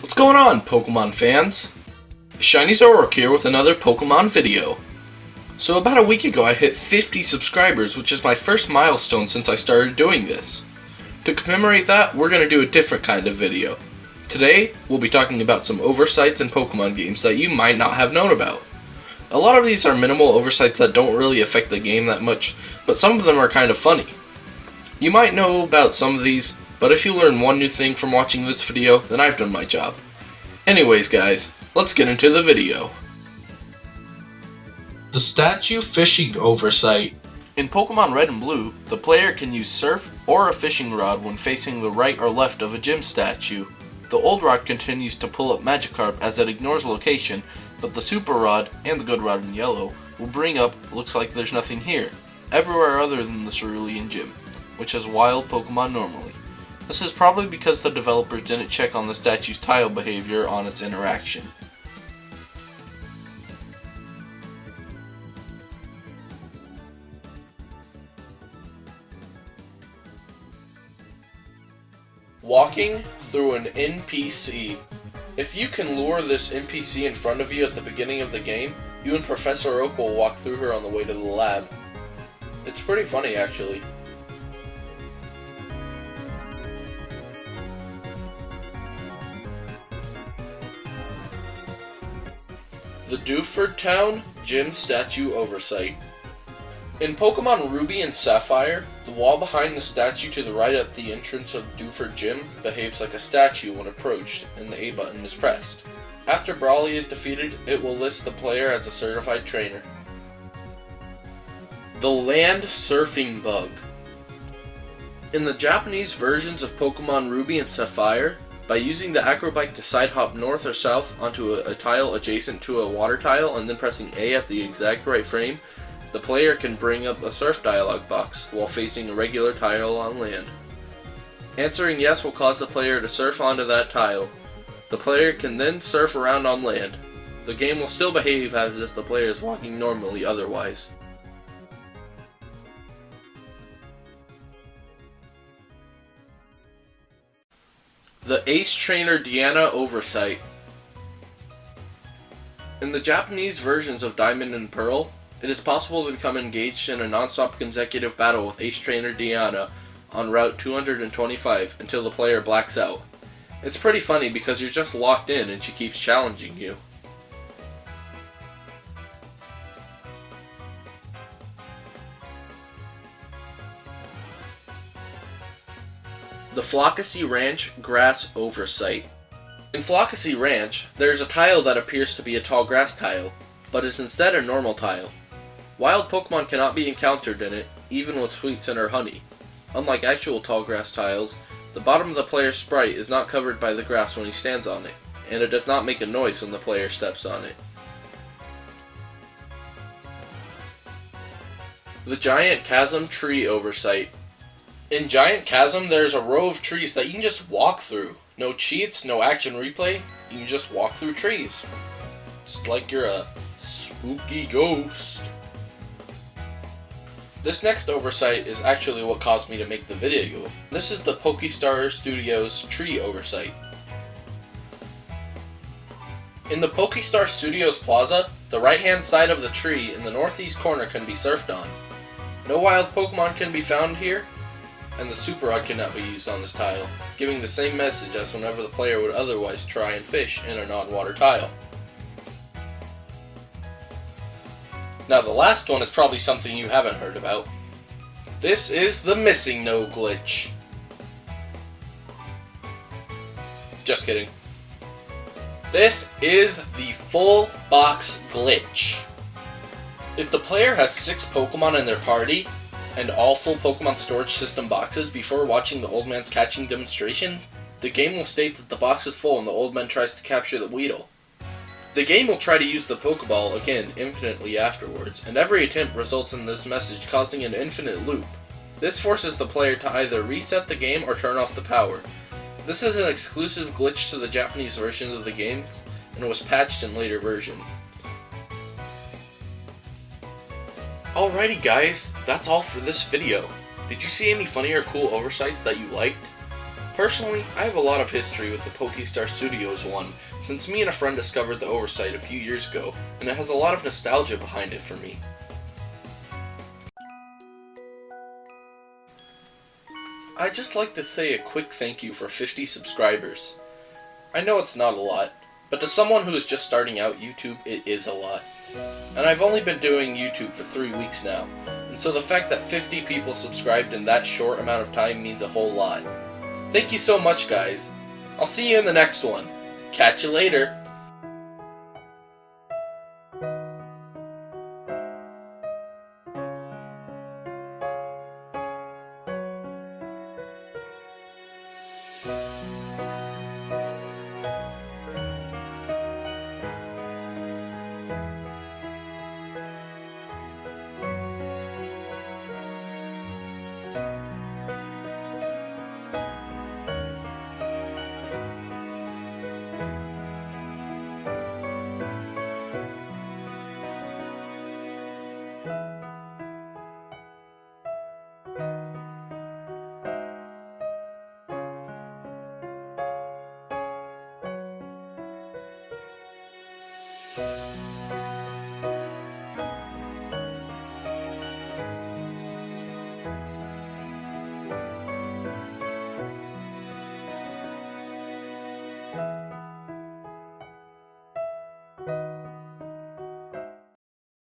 What's going on, Pokemon fans? Shiny Zoroark here with another Pokemon video. So about a week ago I hit 50 subscribers, which is my first milestone since I started doing this. To commemorate that, we're going to do a different kind of video. Today, we'll be talking about some oversights in Pokemon games that you might not have known about. A lot of these are minimal oversights that don't really affect the game that much, but some of them are kind of funny. You might know about some of these, but if you learn one new thing from watching this video, then I've done my job. Anyways guys, let's get into the video. The Statue Fishing Oversight. In Pokemon Red and Blue, the player can use Surf or a fishing rod when facing the right or left of a gym statue. The old rod continues to pull up Magikarp as it ignores location, but the Super Rod, and the Good Rod in yellow, will bring up looks like there's nothing here, everywhere other than the Cerulean Gym, which has wild Pokemon normally. This is probably because the developers didn't check on the statue's tile behavior on its interaction. Walking through an NPC. If you can lure this NPC in front of you at the beginning of the game, you and Professor Oak will walk through her on the way to the lab. It's pretty funny actually. The Dewford Town Gym Statue Oversight. In Pokemon Ruby and Sapphire, the wall behind the statue to the right at the entrance of Dewford Gym behaves like a statue when approached and the A button is pressed. After Brawly is defeated, it will list the player as a certified trainer. The Land Surfing Bug. In the Japanese versions of Pokemon Ruby and Sapphire, by using the Acrobike to side hop north or south onto a tile adjacent to a water tile and then pressing A at the exact right frame, the player can bring up a surf dialog box while facing a regular tile on land. Answering yes will cause the player to surf onto that tile. The player can then surf around on land. The game will still behave as if the player is walking normally otherwise. The Ace Trainer Diana Oversight. In the Japanese versions of Diamond and Pearl, it is possible to become engaged in a non-stop consecutive battle with Ace Trainer Diana on Route 225 until the player blacks out. It's pretty funny because you're just locked in and she keeps challenging you. The Flockacy Ranch Grass Oversight. In Flockacy Ranch, there is a tile that appears to be a tall grass tile, but is instead a normal tile. Wild Pokemon cannot be encountered in it, even with Sweet Scent or Honey. Unlike actual tall grass tiles, the bottom of the player's sprite is not covered by the grass when he stands on it, and it does not make a noise when the player steps on it. The Giant Chasm Tree Oversight. In Giant Chasm, there's a row of trees that you can just walk through. No cheats, no action replay, you can just walk through trees. It's like you're a spooky ghost. This next oversight is actually what caused me to make the video. This is the Pokestarter Studios Tree Oversight. In the Pokestar Studios Plaza, the right-hand side of the tree in the northeast corner can be surfed on. No wild Pokemon can be found here, and the Super Rod cannot be used on this tile, giving the same message as whenever the player would otherwise try and fish in a non-water tile. Now the last one is probably something you haven't heard about. This is the Missing No glitch. Just kidding. This is the full box glitch. If the player has 6 Pokemon in their party, and all full Pokemon storage system boxes before watching the old man's catching demonstration, the game will state that the box is full and the old man tries to capture the Weedle. The game will try to use the Pokeball again infinitely afterwards, and every attempt results in this message causing an infinite loop. This forces the player to either reset the game or turn off the power. This is an exclusive glitch to the Japanese version of the game, and was patched in later versions. Alrighty guys, that's all for this video. Did you see any funny or cool oversights that you liked? Personally, I have a lot of history with the Pokestar Studios one, since me and a friend discovered the Oversight a few years ago, and it has a lot of nostalgia behind it for me. I'd just like to say a quick thank you for 50 subscribers. I know it's not a lot, but to someone who is just starting out YouTube, it is a lot. And I've only been doing YouTube for 3 weeks now, and so the fact that 50 people subscribed in that short amount of time means a whole lot. Thank you so much, guys. I'll see you in the next one. Catch you later.